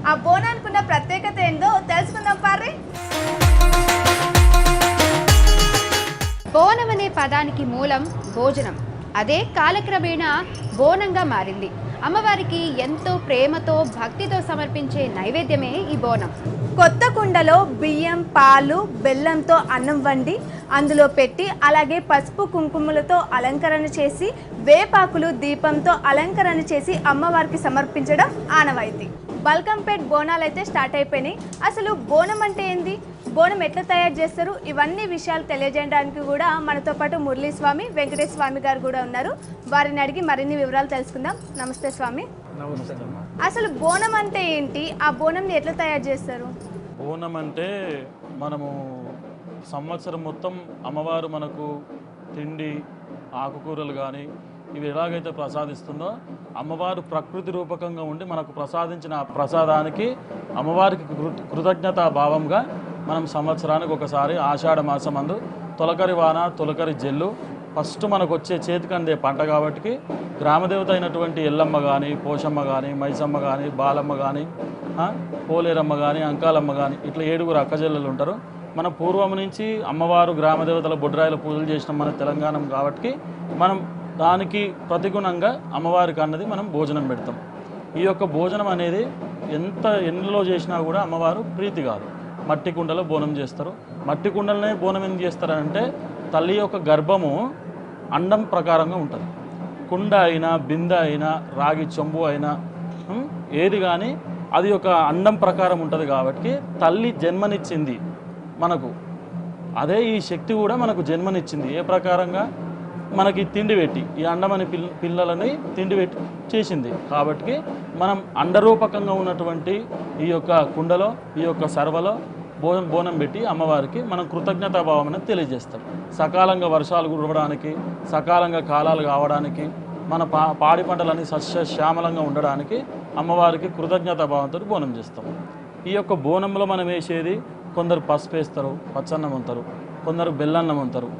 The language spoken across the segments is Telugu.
ఆ బోనానికి ఉన్న ప్రత్యేకత ఏందో తెలుసుకుందాం పారి. బోనం అనే పదానికి మూలం భోజనం. అదే కాలక్రమేణా బోనంగా మారింది. అమ్మవారికి ఎంతో ప్రేమతో భక్తితో సమర్పించే నైవేద్యమే ఈ బోనం. కొత్త కుండలో బియ్యం, పాలు, బెల్లంతో అన్నం వండి అందులో పెట్టి అలాగే పసుపు కుంకుమలతో అలంకరణ చేసి వేపాకులు దీపంతో అలంకరణ చేసి అమ్మవారికి సమర్పించడం ఆనవాయితీ. బల్కంపేట్ బోనాలు అయితే స్టార్ట్ అయిపోయినాయి. అసలు బోనం అంటే ఏంది, బోనం ఎట్లా తయారు చేస్తారు, ఇవన్నీ విషయాలు తెలియజేయడానికి కూడా మనతో పాటు మురళీ స్వామి, వెంకటేశ్వర స్వామి గారు కూడా ఉన్నారు. వారిని అడిగి మరిన్ని వివరాలు తెలుసుకుందాం. నమస్తే స్వామి. అసలు బోనం అంటే ఏంటి, ఆ బోనంని ఎట్లా తయారు చేస్తారు? బోనం అంటే మనము సంవత్సరం మొత్తం అమ్మవారు మనకు తిండి, ఆకుకూరలు కానీ ఇవి ఎలాగైతే ప్రసాదిస్తుందో అమ్మవారు ప్రకృతి రూపకంగా ఉండి మనకు ప్రసాదించిన ప్రసాదానికి అమ్మవారికి కృతజ్ఞతా భావంగా మనం సంవత్సరానికి ఒకసారి ఆషాఢ మాసం అందు తొలకరి వాన, తొలకరి జల్లు ఫస్ట్ మనకు వచ్చే చేతికందే పంట కాబట్టి గ్రామదేవత అయినటువంటి ఎల్లమ్మ కానీ, పోషమ్మ కానీ, మైసమ్మ కానీ, బాలమ్మ కానీ, పోలేరమ్మ కానీ, అంకాలమ్మ కానీ ఇట్లా 7 అక్కజెల్లెలు ఉంటారు. మన పూర్వం నుంచి అమ్మవారు గ్రామదేవతల బొడ్రాయిల పూజలు చేసిన మన తెలంగాణ కాబట్టి మనం దానికి ప్రతిగుణంగా అమ్మవారికి అన్నది మనం భోజనం పెడతాం. ఈ యొక్క భోజనం అనేది ఎంత ఎన్నిలో చేసినా కూడా అమ్మవారు ప్రీతి కాదు. మట్టి కుండలో బోనం చేస్తారు. మట్టి కుండలనే బోనం ఎందుకు చేస్తారంటే తల్లి యొక్క గర్భము అండం ప్రకారంగా ఉంటుంది. కుండ అయినా, బిందె అయినా, రాగి చెంబు అయినా ఏది కానీ అది ఒక అండం ప్రకారం ఉంటుంది కాబట్టి తల్లి జన్మనిచ్చింది మనకు. అదే ఈ శక్తి కూడా మనకు జన్మనిచ్చింది ఏ ప్రకారంగా మనకి తిండి పెట్టి ఈ అండమని పిల్లలని తిండి పెట్టి చేసింది కాబట్టి మనం అండరూపకంగా ఉన్నటువంటి ఈ యొక్క కుండలో, ఈ యొక్క సర్వలో బోనం పెట్టి అమ్మవారికి మనం కృతజ్ఞతాభావం అనేది తెలియజేస్తాం. సకాలంగా వర్షాలు కురవడానికి, సకాలంగా కాలాలు కావడానికి, మన పాడి పంటలన్నీ సస్యశ్యామలంగా ఉండడానికి అమ్మవారికి కృతజ్ఞతాభావంతో బోనం చేస్తాం. ఈ యొక్క బోనంలో మనం వేసేది కొందరు పసుపు వేస్తారు, పచ్చన్నం వంతారు, కొందరు బెల్లన్నం వంతారు,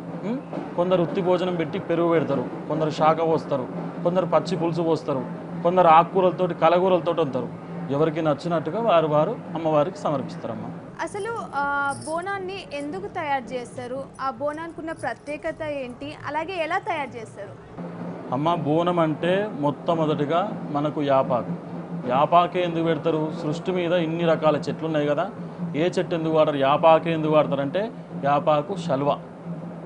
కొందరు ఉత్తి భోజనం పెట్టి పెరుగు పెడతారు, కొందరు శాఖ పోస్తారు, కొందరు పచ్చి పులుసు పోస్తారు, కొందరు ఆకుకూరలతోటి, కలగూరలతో వంతారు. ఎవరికి నచ్చినట్టుగా వారు అమ్మవారికి సమర్పిస్తారమ్మ. అసలు బోనాన్ని ఎందుకు తయారు చేస్తారు, ఆ బోనానికి ఉన్న ప్రత్యేకత ఏంటి, అలాగే ఎలా తయారు చేస్తారు? అమ్మ, బోనం అంటే మొట్టమొదటిగా మనకు యాపాకే ఎందుకు పెడతారు? సృష్టి మీద ఇన్ని రకాల చెట్లు ఉన్నాయి కదా, ఏ చెట్టు ఎందుకు వాడతారు? యాపాకే ఎందుకు వాడతారంటే యాపాకు శల్వ,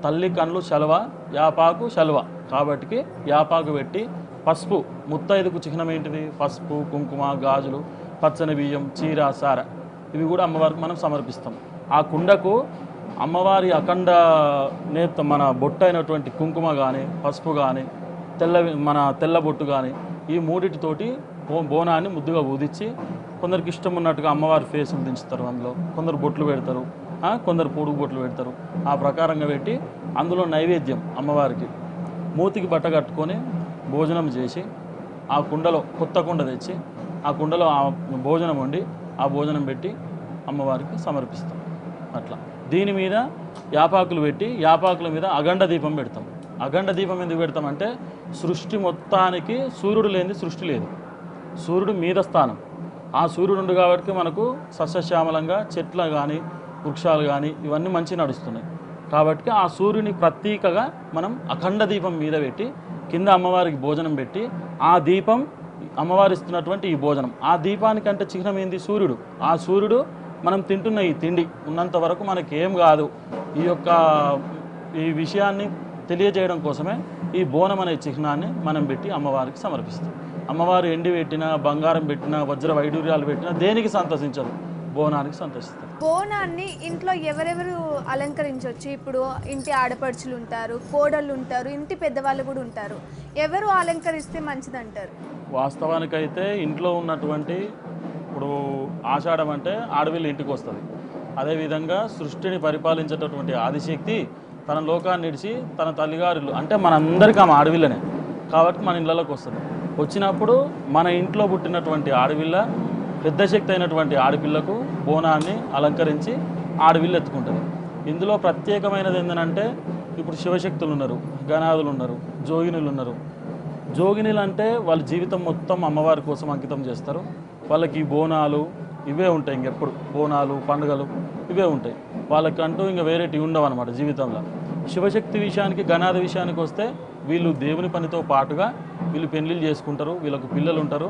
తల్లి కండ్లు శల్వ, యాపాకు శల్వ కాబట్టి యాపాకు పెట్టి పసుపు, ముత్తైదుకు చిహ్నం ఏంటిది? పసుపు, కుంకుమ, గాజులు, పచ్చని బియ్యం, చీర, సార ఇవి కూడా అమ్మవారికి మనం సమర్పిస్తాం. ఆ కుండకు అమ్మవారి అఖండ నేత్రం మన బొట్టు అయినటువంటి కుంకుమ కానీ, పసుపు కానీ, తెల్ల బొట్టు కానీ ఈ మూడిటితోటి బోనాన్ని ముద్దుగా ఊదిచ్చి కొందరికి ఇష్టం ఉన్నట్టుగా అమ్మవారి ఫేసులు దించుతారు. అందులో కొందరు బొట్లు పెడతారు, కొందరు పొడుగు బొట్లు పెడతారు. ఆ ప్రకారంగా పెట్టి అందులో నైవేద్యం అమ్మవారికి మూతికి బట్ట కట్టుకొని భోజనం చేసి ఆ కుండలో కొత్త కుండ తెచ్చి ఆ కుండలో ఆ భోజనం వండి ఆ భోజనం పెట్టి అమ్మవారికి సమర్పిస్తాం. అట్లా దీని మీద యాపాకులు పెట్టి యాపాకుల మీద అఖండ దీపం పెడతాం. అఖండ దీపం ఎందుకు పెడతామంటే సృష్టి మొత్తానికి సూర్యుడు లేనిది సృష్టి లేదు. సూర్యుడు మీద స్థానం. ఆ సూర్యుడు ఉండు కాబట్టి మనకు సస్యశ్యామలంగా చెట్లు కానీ, వృక్షాలు కానీ ఇవన్నీ మంచిగా నడుస్తున్నాయి. కాబట్టి ఆ సూర్యుని ప్రతీకగా మనం అఖండ దీపం మీద పెట్టి కింద అమ్మవారికి భోజనం పెట్టి ఆ దీపం అమ్మవారు ఇస్తున్నటువంటి ఈ భోజనం, ఆ దీపానికంటే చిహ్నం ఏంది? సూర్యుడు. ఆ సూర్యుడు మనం తింటున్న ఈ తిండి ఉన్నంత వరకు మనకి ఏం కాదు. ఈ విషయాన్ని తెలియజేయడం కోసమే ఈ బోనం అనే చిహ్నాన్ని మనం పెట్టి అమ్మవారికి సమర్పిస్తాం. అమ్మవారు ఎండి పెట్టినా, బంగారం పెట్టినా, వజ్ర వైడూర్యాలు పెట్టినా దేనికి సంతోషించరు, బోనానికి సంతోషిస్తారు. బోనాన్ని ఇంట్లో ఎవరెవరు అలంకరించవచ్చు? ఇప్పుడు ఇంటి ఆడపడుచులు ఉంటారు, కోడళ్ళు ఉంటారు, ఇంటి పెద్దవాళ్ళు కూడా ఉంటారు. ఎవరు అలంకరిస్తే మంచిదంటారు? వాస్తవానికైతే ఇంట్లో ఉన్నటువంటి ఇప్పుడు ఆషాఢం అంటే ఆడవిల్లు ఇంటికి వస్తుంది. అదేవిధంగా సృష్టిని పరిపాలించేటటువంటి ఆదిశక్తి తన లోకాన్ని ఇడిచి తన తల్లిగారులు అంటే మనందరికీ ఆమె ఆడవిల్లనే కాబట్టి మన ఇళ్ళలోకి వస్తుంది. వచ్చినప్పుడు మన ఇంట్లో పుట్టినటువంటి ఆడవిల్ల పెద్ద శక్తి అయినటువంటి ఆడపిల్లకు బోనాన్ని అలంకరించి ఆడవిల్లు ఎత్తుకుంటుంది. ఇందులో ప్రత్యేకమైనది ఏంటంటే ఇప్పుడు శివశక్తులు ఉన్నారు, గణాదులు ఉన్నారు, జోగినులు ఉన్నారు, జోగినీలు అంటే వాళ్ళ జీవితం మొత్తం అమ్మవారి కోసం అంకితం చేస్తారు. వాళ్ళకి బోనాలు ఇవే ఉంటాయి, ఇంకెప్పుడు బోనాలు పండుగలు ఇవే ఉంటాయి. వాళ్ళకంటూ ఇంకా వేరేటివి ఉండవు అనమాట జీవితంలో. శివశక్తి విషయానికి, గణాది విషయానికి వస్తే వీళ్ళు దేవుని పనితో పాటుగా వీళ్ళు పెళ్లిళ్ళు చేసుకుంటారు, వీళ్ళకు పిల్లలు ఉంటారు.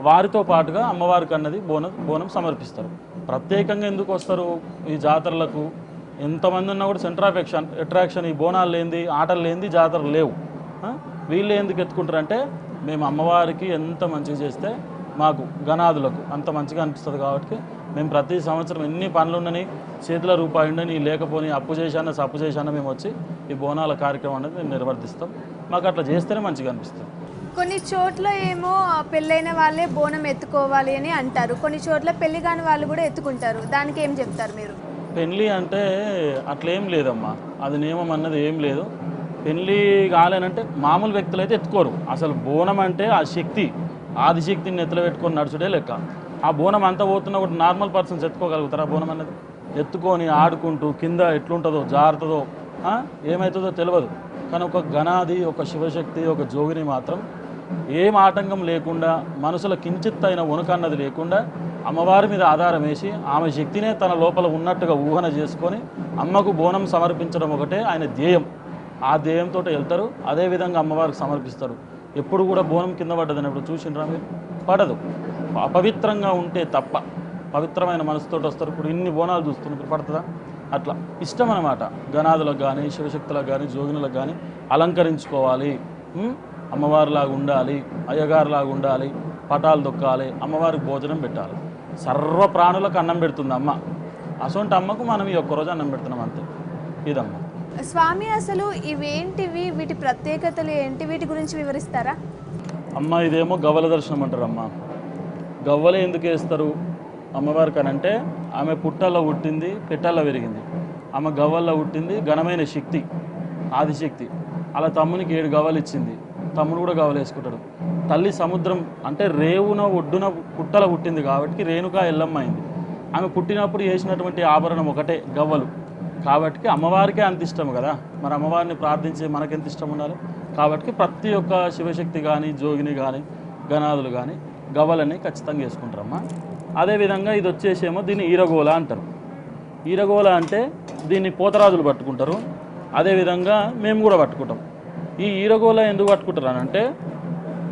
వారితో పాటుగా అమ్మవారికి అన్నది బోనం సమర్పిస్తారు. ప్రత్యేకంగా ఎందుకు వస్తారు ఈ జాతరలకు? ఎంతమంది ఉన్నా కూడా సెంటర్ ఆఫ్ అట్రాక్షన్ ఈ బోనాలు లేనిది, ఆటలు లేనిది జాతరలు లేవు. వీళ్ళు ఎందుకు ఎత్తుకుంటారంటే మేము అమ్మవారికి ఎంత మంచిగా చేస్తే మాకు గణాదులకు అంత మంచిగా అనిపిస్తుంది. కాబట్టి మేము ప్రతి సంవత్సరం ఎన్ని పనులు ఉండని, చేతిలో రూపాయి ఉండని, లేకపోని అప్పు చేశాన సప్పు చేశాన మేము వచ్చి ఈ బోనాల కార్యక్రమం అనేది మేము నిర్వర్తిస్తాం. మాకు అట్లా చేస్తేనే మంచిగా అనిపిస్తుంది. కొన్ని చోట్ల ఏమో పెళ్ళైన వాళ్ళే బోనం ఎత్తుకోవాలి అని అంటారు, కొన్ని చోట్ల పెళ్లి కాని వాళ్ళు కూడా ఎత్తుకుంటారు. దానికి ఏం చెప్తారు మీరు? పెళ్ళి అంటే అట్లేం లేదమ్మా, అది నియమం అన్నది ఏం లేదు. పెళ్ళి కాలేనంటే మామూలు వ్యక్తులు అయితే ఎత్తుకోరు. అసలు బోనం అంటే ఆ శక్తి, ఆదిశక్తిని నెత్తలో పెట్టుకొని నడుచుడే లెక్క. ఆ బోనం అంతా పోతున్నా కూడా నార్మల్ పర్సన్స్ ఎత్తుకోగలుగుతారు. ఆ బోనం అన్నది ఎత్తుకొని ఆడుకుంటూ కింద ఎట్లుంటుందో జారుతుందో ఏమవుతుందో తెలియదు. కానీ ఒక గణాది, ఒక శివశక్తి, ఒక జోగిని మాత్రం ఏం ఆటంకం లేకుండా, మనసులో కించిత్ అయిన వణుకన్నది లేకుండా అమ్మవారి మీద ఆధారం వేసి ఆమె శక్తినే తన లోపల ఉన్నట్టుగా ఊహన చేసుకొని అమ్మకు బోనం సమర్పించడం ఒకటే ఆయన ధ్యేయం. ఆ ధ్యేయంతో వెళ్తారు. అదేవిధంగా అమ్మవారికి సమర్పిస్తారు. ఎప్పుడు కూడా బోనం కింద పడ్డదని ఎప్పుడు చూసిండ్రా మీరు? పడదు. అపవిత్రంగా ఉంటే తప్ప పవిత్రమైన మనసుతో వస్తారు. ఇప్పుడు ఇన్ని బోనాలు చూస్తున్నారు, పడుతుందా? అట్లా ఇష్టం అన్నమాట. గణాదులకు కానీ, శివశక్తులకు కానీ, జోగినులకు కానీ అలంకరించుకోవాలి, అమ్మవారిలాగా ఉండాలి, అయ్యగారిలాగా ఉండాలి, పటాలు దొక్కాలి, అమ్మవారికి భోజనం పెట్టాలి. సర్వ ప్రాణులకు అన్నం పెడుతుంది అమ్మ. అసొంటి అమ్మకు మనం ఈ ఒక్కరోజు అన్నం పెడుతున్నాం అంతే. ఇదమ్మ. స్వామి, అసలు ఇవేంటివి, వీటి ప్రత్యేకతలు ఏంటి, వీటి గురించి వివరిస్తారా? అమ్మ ఇదేమో గవ్వల దర్శనం అంటారు. అమ్మ గవ్వలు ఎందుకు వేస్తారు అమ్మవారికి అని అంటే, ఆమె పుట్టల్లో పుట్టింది, పెట్టల్లో పెరిగింది. ఆమె గవ్వల్లో పుట్టింది, ఘనమైన శక్తి, ఆదిశక్తి. అలా తమ్మునికి 7 గవ్వలు ఇచ్చింది. తమ్ముడు కూడా గవ్వలు వేసుకుంటాడు. తల్లి సముద్రం అంటే రేవున ఒడ్డున పుట్టల పుట్టింది కాబట్టి రేణుక ఎల్లమ్మ అయింది. ఆమె పుట్టినప్పుడు వేసినటువంటి ఆభరణం ఒకటే గవ్వలు. కాబట్టి అమ్మవారికే అంత ఇష్టం కదా, మరి అమ్మవారిని ప్రార్థించే మనకెంత ఇష్టం ఉండాలి. కాబట్టి ప్రతి ఒక్క శివశక్తి కానీ, జోగిని కానీ, గణాదులు కానీ గవ్వలని ఖచ్చితంగా వేసుకుంటారమ్మా. అదేవిధంగా ఇది వచ్చేసేమో దీన్ని ఈరగోల అంటారు. ఈరగోల అంటే దీన్ని పోతరాజులు పట్టుకుంటారు. అదేవిధంగా మేము కూడా పట్టుకుంటాం. ఈ ఈరగోల ఎందుకు పట్టుకుంటారు అని అంటే,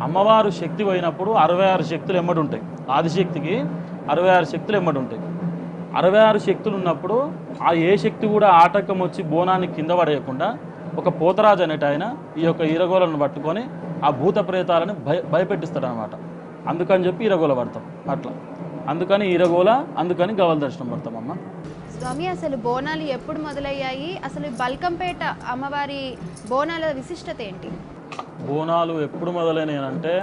అమ్మవారు శక్తి పోయినప్పుడు 66 శక్తులు ఎమ్మడి ఉంటాయి. ఆదిశక్తికి 66 శక్తులు ఎమ్మడి ఉంటాయి. 66 శక్తులు ఉన్నప్పుడు ఆ ఏ శక్తి కూడా ఆటంకం వచ్చి బోనాన్ని కింద పడేయకుండా ఒక పోతరాజు అనేట ఆయన ఈ యొక్క ఈరగోలను పట్టుకొని ఆ భూత ప్రేతాలని భయపెట్టిస్తాడు అనమాట. అందుకని చెప్పి ఈరగోల పడతాం. అట్లా అందుకని ఈరగోల, అందుకని గవ్వల దర్శనం పడతాం. అమ్మ స్వామి, అసలు బోనాలు ఎప్పుడు మొదలయ్యాయి? అసలు బల్కంపేట అమ్మవారి బోనాల విశిష్టత ఏంటి? బోనాలు ఎప్పుడు మొదలైనవి అంటే,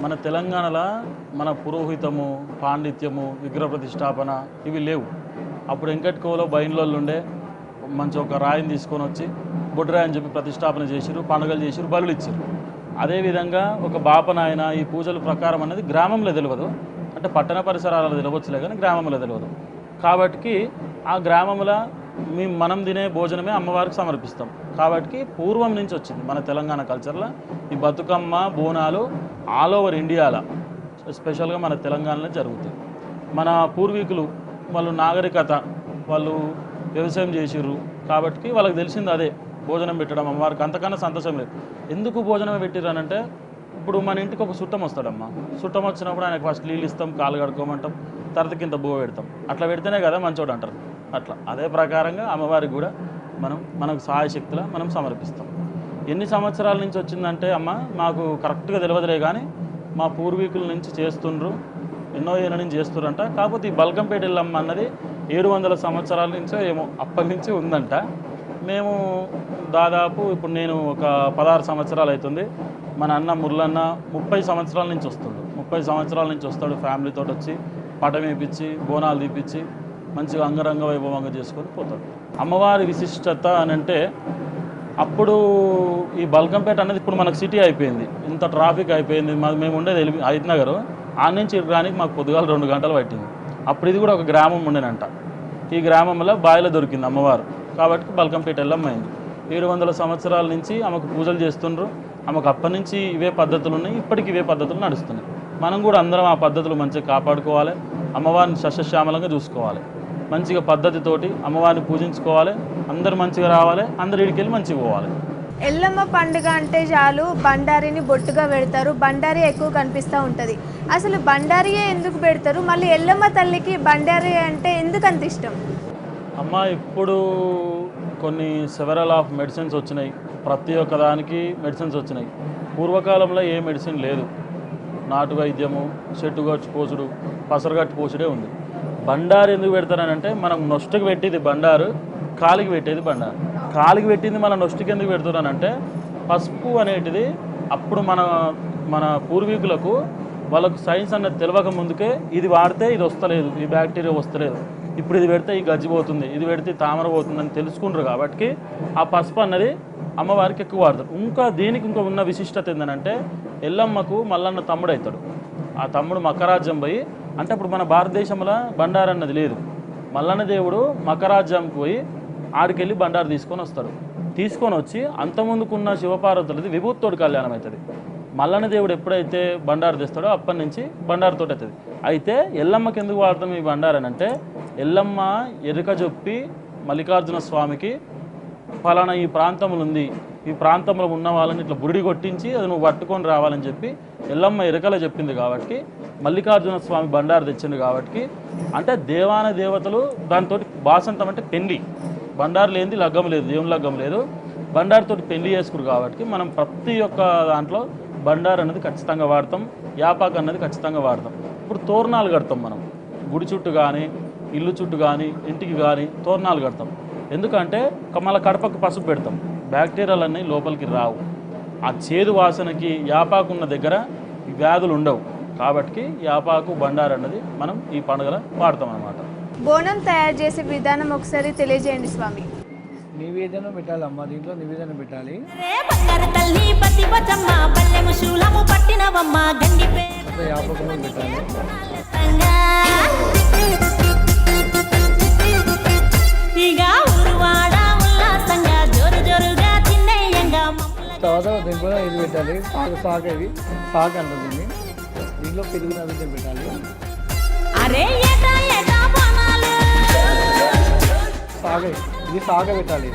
మన తెలంగాణలో మన పురోహితము, పాండిత్యము, విగ్రహ ప్రతిష్టాపన ఇవి లేవు. అప్పుడు వెంకటకోవలో బయన్లోళ్ళు ఉండే మంచి ఒక రాయిని తీసుకొని వచ్చి బొడ్రాయి అని చెప్పి ప్రతిష్టాపన చేసిరు, పండుగలు చేసిరు, బలులు ఇచ్చారు. అదేవిధంగా ఒక బాపనాయన ఈ పూజల ప్రకారం అనేది గ్రామంలో తెలియదు. అంటే పట్టణ పరిసరాలలో తెలియవచ్చులే కానీ గ్రామంలో తెలియదు. కాబట్టి ఆ గ్రామంలో మనం తినే భోజనమే అమ్మవారికి సమర్పిస్తాం. కాబట్టి పూర్వం నుంచి వచ్చింది మన తెలంగాణ కల్చర్లో ఈ బతుకమ్మ బోనాలు ఆల్ ఓవర్ ఇండియాలో, స్పెషల్గా మన తెలంగాణలో జరుగుతాయి. మన పూర్వీకులు వాళ్ళు నాగరికత, వాళ్ళు వ్యవసాయం చేసిర్రు కాబట్టి వాళ్ళకి తెలిసింది అదే భోజనం పెట్టడం అమ్మవారికి. అంతకన్నా సంతోషం లేదు. ఎందుకు భోజనం పెట్టిర్రు అని అంటే, ఇప్పుడు మన ఇంటికి ఒక చుట్టం వస్తాడమ్మా. చుట్టం వచ్చినప్పుడు ఆయనకు ఫస్ట్ నీళ్ళు ఇస్తాం, కాలు కడుక్కోమంటాం, తర్వాత కింద బువ్వ పెడతాం. అట్లా పెడితేనే కదా మంచోడు అంటారు. అట్లా అదే ప్రకారంగా అమ్మవారికి కూడా మనకు సహాయశక్తిలా మనం సమర్పిస్తాం. ఎన్ని సంవత్సరాల నుంచి వచ్చిందంటే అమ్మ మాకు కరెక్ట్గా తెలియదులే కానీ మా పూర్వీకుల నుంచి చేస్తుండ్రు, ఎన్నో ఏళ్ళ నుంచి చేస్తురంట. కాకపోతే ఈ బల్కంపేట ఎల్లమ్మ అన్నది 700 సంవత్సరాల నుంచో ఏమో అప్పటి నుంచి ఉందంట. మేము దాదాపు ఇప్పుడు నేను ఒక 16 సంవత్సరాలు అవుతుంది. మన అన్న మురళన్న 30 సంవత్సరాల నుంచి వస్తుండు. 30 సంవత్సరాల నుంచి వస్తాడు. ఫ్యామిలీతో వచ్చి పటం వేయించి బోనాలు తీపిచ్చి మంచిగా అంగరంగ వైభవంగా చేసుకొని పోతాడు. అమ్మవారి విశిష్టత అని అంటే, అప్పుడు ఈ బల్కంపేట అనేది ఇప్పుడు మనకు సిటీ అయిపోయింది, ఇంత ట్రాఫిక్ అయిపోయింది. మేము ఉండేది హైదనగర్. ఆ నుంచి రానికి మాకు పొద్దుగాల 2 గంటలు పట్టింది. అప్పుడు ఇది కూడా ఒక గ్రామం ఉండేనంట. ఈ గ్రామంలో బావిలో దొరికింది అమ్మవారు. కాబట్టి బల్కంపేట ఎల్లమ్మ అయింది. 700 సంవత్సరాల నుంచి ఆమెకు పూజలు చేస్తుండ్రు. ఆమెకు అప్పటి నుంచి ఇవే పద్ధతులు ఉన్నాయి, ఇప్పటికి ఇవే పద్ధతులు నడుస్తున్నాయి. మనం కూడా అందరం ఆ పద్ధతులు మంచిగా కాపాడుకోవాలి, అమ్మవారిని సస్యశ్యామలంగా చూసుకోవాలి, మంచిగా పద్ధతితోటి అమ్మవారిని పూజించుకోవాలి, అందరు మంచిగా రావాలి, అందరు ఇడికెళ్ళి మంచిగా పోవాలి. ఎల్లమ్మ పండుగ అంటే చాలు బండారిని బొట్టుగా పెడతారు, బండారి ఎక్కువ కనిపిస్తూ ఉంటుంది. అసలు బండారియే ఎందుకు పెడతారు, మళ్ళీ ఎల్లమ్మ తల్లికి బండారి అంటే ఎందుకు అంత ఇష్టం? అమ్మ ఇప్పుడు కొన్ని సెవెరల్ ఆఫ్ మెడిసిన్స్ వచ్చినాయి, ప్రతి ఒక్క దానికి మెడిసిన్స్ వచ్చినాయి. పూర్వకాలంలో ఏ మెడిసిన్ లేదు, నాటు వైద్యము, చెట్టుగట్టు పోసుడు, పసరుగట్టు పోసుడే ఉంది. బండారు ఎందుకు పెడతారనంటే మనం నొష్టికి పెట్టేది బండారు, కాలికి పెట్టేది బండారు. కాలికి పెట్టింది మన నొష్టికి ఎందుకు పెడుతున్నానంటే పసుపు అనేటిది అప్పుడు మన పూర్వీకులకు వాళ్ళకు సైన్స్ అన్నది తెలియక ముందుకే ఇది వాడితే ఇది వస్తలేదు, ఈ బ్యాక్టీరియా వస్తలేదు, ఇప్పుడు ఇది పెడితే ఈ గజ్జి పోతుంది, ఇది పెడితే తామర పోతుందని తెలుసుకుంటారు. కాబట్టి ఆ పసుపు అన్నది అమ్మవారికి ఎక్కువ వాడతారు. ఇంకా దీనికి ఇంకా ఉన్న విశిష్టత ఏంటంటే ఎల్లమ్మకు మల్లన్న తమ్ముడు అవుతాడు. ఆ తమ్ముడు మకరాజ్యం పోయి, అంటే ఇప్పుడు మన భారతదేశంలో బండారు అన్నది లేదు, మల్లన్న దేవుడు మకరాజ్యంకి పోయి ఆడికెళ్ళి బండారు తీసుకొని వస్తాడు. తీసుకొని వచ్చి అంతముందుకున్న శివపార్వతులది విభూతితోటి కళ్యాణం అవుతుంది. మల్లన్న దేవుడు ఎప్పుడైతే బండారు తెస్తాడో అప్పటి నుంచి బండారుతో అవుతుంది. అయితే ఎల్లమ్మకి ఎందుకు వాడతాం ఈ బండారు అని అంటే, ఎల్లమ్మ ఎరుక చెప్పి మల్లికార్జున స్వామికి ఫలానా ఈ ప్రాంతంలో ఉంది, ఈ ప్రాంతంలో ఉన్న వాళ్ళని ఇట్లా బురిడి కొట్టించి అది నువ్వు పట్టుకొని రావాలని చెప్పి ఎల్లమ్మ ఎరుకలో చెప్పింది. కాబట్టి మల్లికార్జున స్వామి బండారు తెచ్చింది. కాబట్టి అంటే దేవాన దేవతలు దాంతో బాసంతం అంటే పెళ్లి, బండారు లేనిది లగ్గం లేదు, దేవుని లగ్గం లేదు, బండారుతో పెళ్లి చేసుకురు. కాబట్టి మనం ప్రతి ఒక్క దాంట్లో బండారు అనేది ఖచ్చితంగా వాడతాం, యాపాకు అన్నది ఖచ్చితంగా వాడతాం. ఇప్పుడు తోరణాలు కడతాం మనం, గుడి చుట్టూ కానీ ఇల్లు చుట్టూ కానీ ఇంటికి కానీ తోరణాలు కడతాం. ఎందుకంటే మళ్ళీ కడపకు పసుపు పెడతాం, బ్యాక్టీరియాలన్నీ లోపలికి రావు. ఆ చేదు వాసనకి యాపాకు ఉన్న దగ్గర వ్యాధులు ఉండవు. కాబట్టి యాపాకు బండారు అన్నది మనం ఈ పండుగలో వాడతాం అన్నమాట. బోనం తయారు చేసే విధానం ఒకసారి తెలియజేయండి స్వామి. నివేదన పెట్టాలి అమ్మ, దీంట్లో నివేదన పెట్టాలి. యాపకము పెట్టాలి. తర్వాత దీంట్లో ఇది పెట్టాలి, సాగు ఇది సాగు అంటుంది దీన్ని. దీంట్లో పెరుగు నైవేద్యం పెట్టాలి. సాగ ఇది సాగ పెట్టాలి.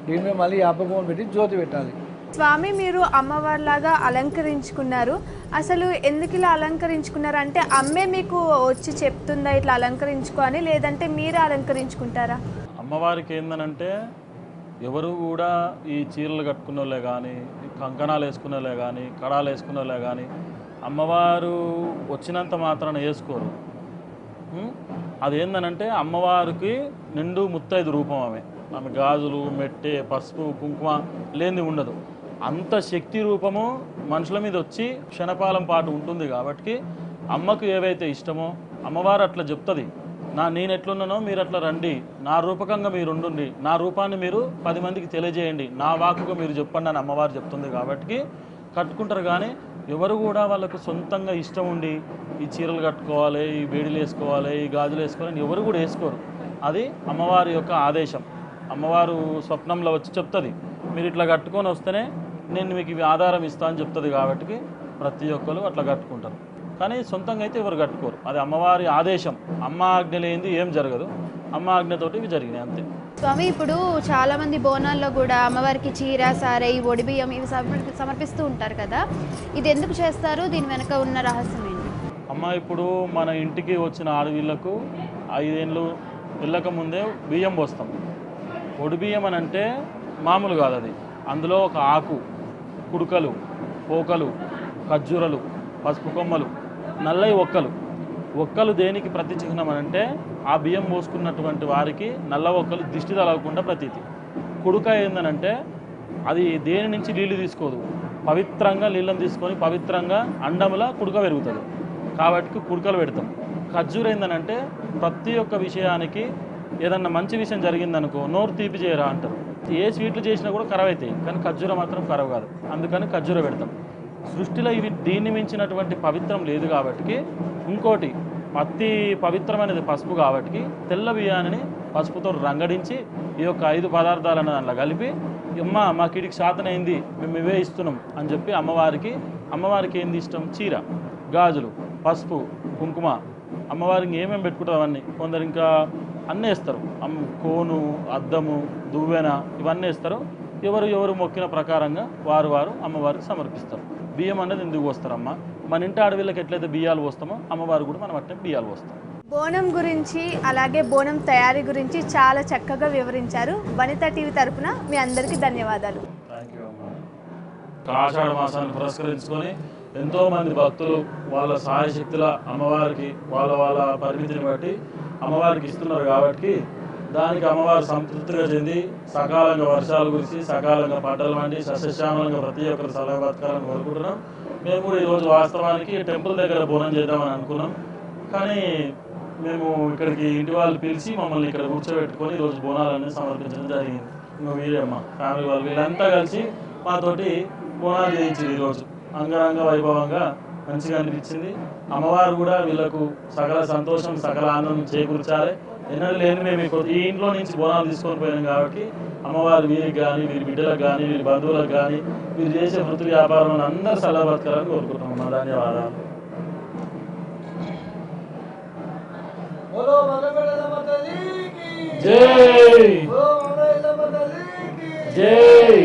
దీని మీద మళ్ళీ యాపకం పెట్టి జ్యోతి పెట్టాలి. స్వామి మీరు అమ్మవారిలాగా అలంకరించుకున్నారు, అసలు ఎందుకు ఇలా అలంకరించుకున్నారు? అంటే అమ్మే మీకు వచ్చి చెప్తుందా ఇట్లా అలంకరించుకో అని, లేదంటే మీరే అలంకరించుకుంటారా? అమ్మవారికి ఏందనంటే ఎవరు కూడా ఈ చీరలు కట్టుకునే వాళ్ళే కానీ, కంకణాలు వేసుకునే వాళ్ళే కానీ, కడాలు వేసుకునే వాళ్ళే కానీ అమ్మవారు వచ్చినంత మాత్రాన వేసుకోరు. అదేందనంటే అమ్మవారికి నిండు ముత్తైదు రూపం ఆమె గాజులు, మెట్టె, పసుపు, కుంకుమ లేనిది ఉండదు. అంత శక్తి రూపము మనుషుల మీద వచ్చి క్షణపాలం పాటు ఉంటుంది. కాబట్టి అమ్మకు ఏవైతే ఇష్టమో అమ్మవారు అట్లా చెప్తుంది, నేను ఎట్లున్నానో మీరు అట్లా రండి, నా రూపకంగా మీరు ఉండండి, నా రూపాన్ని మీరు 10 మందికి తెలియజేయండి, నా వాక్కుగా మీరు చెప్పండి అని అమ్మవారు చెప్తుంది. కాబట్టి కట్టుకుంటారు. కానీ ఎవరు కూడా వాళ్ళకు సొంతంగా ఇష్టం ఉండి ఈ చీరలు కట్టుకోవాలి, ఈ బేడీలు వేసుకోవాలి, ఈ గాజులు వేసుకోవాలని ఎవరు కూడా వేసుకోరు. అది అమ్మవారి యొక్క ఆదేశం. అమ్మవారు స్వప్నంలో వచ్చి చెప్తుంది, మీరు ఇట్లా కట్టుకొని వస్తేనే నేను మీకు ఇవి ఆధారం ఇస్తా అని చెప్తుంది. కాబట్టి ప్రతి ఒక్కరు అట్లా కట్టుకుంటారు. కానీ సొంతంగా అయితే ఎవరు కట్టుకోరు. అది అమ్మవారి ఆదేశం. అమ్మ ఆజ్ఞ లేనిది ఏం జరగదు, అమ్మ ఆజ్ఞతోటి ఇవి జరిగినాయి అంతే. స్వామి ఇప్పుడు చాలామంది బోనాల్లో కూడా అమ్మవారికి చీర, సారె, ఒడిబియ్యం ఇవి సమర్పిస్తూ ఉంటారు కదా, ఇది ఎందుకు చేస్తారు? దీని వెనక ఉన్న రహస్యం ఏంటి? అమ్మ ఇప్పుడు మన ఇంటికి వచ్చిన ఆడవిళ్ళకు 5 ఏళ్ళు వెళ్ళక ముందే బియ్యం పోస్తాం. ఒడిబియ్యం అని అంటే మామూలు కాదు, అది అందులో ఒక ఆకు, కుడుకలు, పోకలు, ఖర్జూరలు, పసుపు కొమ్మలు, నల్లయి ఒక్కలు దేనికి ప్రతి చిహ్నం అని అంటే ఆ బియ్యం పోసుకున్నటువంటి వారికి నల్ల ఒక్కలు దిష్టి తగలకుండా ప్రతీతి. కుడుక ఏందనంటే అది దేని నుంచి నీళ్ళు తీసుకోదు, పవిత్రంగా నీళ్ళని తీసుకొని పవిత్రంగా అండములా కుడుక పెరుగుతుంది. కాబట్టి కుడుకలు పెడతాం. ఖర్జూర ఏందనంటే ప్రతి ఒక్క విషయానికి ఏదన్నా మంచి విషయం జరిగిందనుకో నోరు తీపి చేయరా అంటారు. ఏ స్వీట్లు చేసినా కూడా ఖరాబ్ అవుతాయి, కానీ ఖర్జూర మాత్రం ఖరాబ్ కాదు. అందుకని ఖర్జూర పెడతాం. సృష్టిలో ఇవి దీన్ని మించినటువంటి పవిత్రం లేదు. కాబట్టి ఇంకోటి అతి పవిత్రమైనది పసుపు. కాబట్టి తెల్ల బియ్యాన్ని పసుపుతో రంగడించి ఈ యొక్క 5 పదార్థాలను దాంట్లో కలిపి అమ్మ మాకు ఇడికి శాతనైంది మేము ఇవే ఇస్తున్నాం అని చెప్పి అమ్మవారికి ఏంది ఇష్టం, చీర, గాజులు, పసుపు, కుంకుమ, అమ్మవారికి ఏమేమి పెట్టుకుంటారు అవన్నీ. కొందరు ఇంకా అన్నీ వేస్తారు, కోను, అద్దము, దువ్వెన ఇవన్నీ వేస్తారు. ఎవరు మొక్కిన ప్రకారంగా వారు అమ్మవారికి సమర్పిస్తారు. బియ్యం అనేది ఎందుకు పోస్తారమ్మ, మన ఇంటి ఆడవిళ్ళకి ఎట్లయితే బియ్యాలు పోస్తామో అమ్మవారు కూడా మనం అట్లే బియ్యాలు పోస్తాం. బోనం గురించి అలాగే బోనం తయారీ గురించి చాలా చక్కగా వివరించారు. వనితా టీవీ తరపున మీ అందరికీ ధన్యవాదాలు. థ్యాంక్ యూ అమ్మ. ఆషాఢ మాసాన్ని పురస్కరించుకొని ఎంతోమంది భక్తులు వాళ్ళ సాయశక్తుల అమ్మవారికి వాళ్ళ పరిమితిని బట్టి అమ్మవారికి ఇస్తున్నారు కాబట్టి దానికి అమ్మవారు సంతృప్తిగా చెంది సకాలంగా వర్షాలు కురిసి సకాలంగా పంటలు పండి సస్యశ్యామలంగా ప్రతి ఒక్కరు సలహా బతకాలని కోరుకుంటున్నాం. మేము కూడా ఈరోజు వాస్తవానికి టెంపుల్ దగ్గర బోనం చేద్దామని అనుకున్నాం, కానీ మేము ఇక్కడికి ఇంటి వాళ్ళు పిలిచి మమ్మల్ని ఇక్కడ కూర్చోబెట్టుకొని ఈరోజు బోనాలన్నీ సమర్పించడం జరిగింది. ఇంకా వీరమ్మ ఫ్యామిలీ వాళ్ళు వీళ్ళంతా కలిసి మాతోటి బోనాలు చేయించింది. ఈరోజు అంగరంగ వైభవంగా మంచిగా అనిపించింది. అమ్మవారు కూడా వీళ్ళకు సకల సంతోషం సకల ఆనందం చేకూర్చాలి. ఎన్నడూ లేని మేము ఈ ఇంట్లో నుంచి బోనాలు తీసుకొని పోయినాం కాబట్టి అమ్మవారు వీరికి కానీ వీరి బిడ్డలకు కానీ వీరి బంధువులకు కానీ వీరు చేసే వృత్తి వ్యాపారం అందరూ సలహా బతకాలని కోరుకుంటున్నాం. ధన్యవాదాలు. జై జై.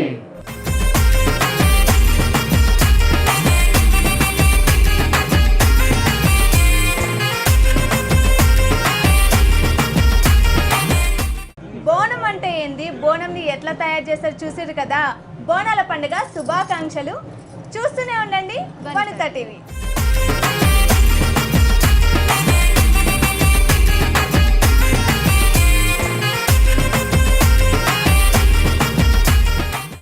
బోనం అంటే ఏంది, బోనంని ఎట్లా తయారు చేస్తారు చూసారు కదా. బోనాల పండుగ శుభాకాంక్షలు. చూస్తూనే ఉండండి వనితా టీవీ.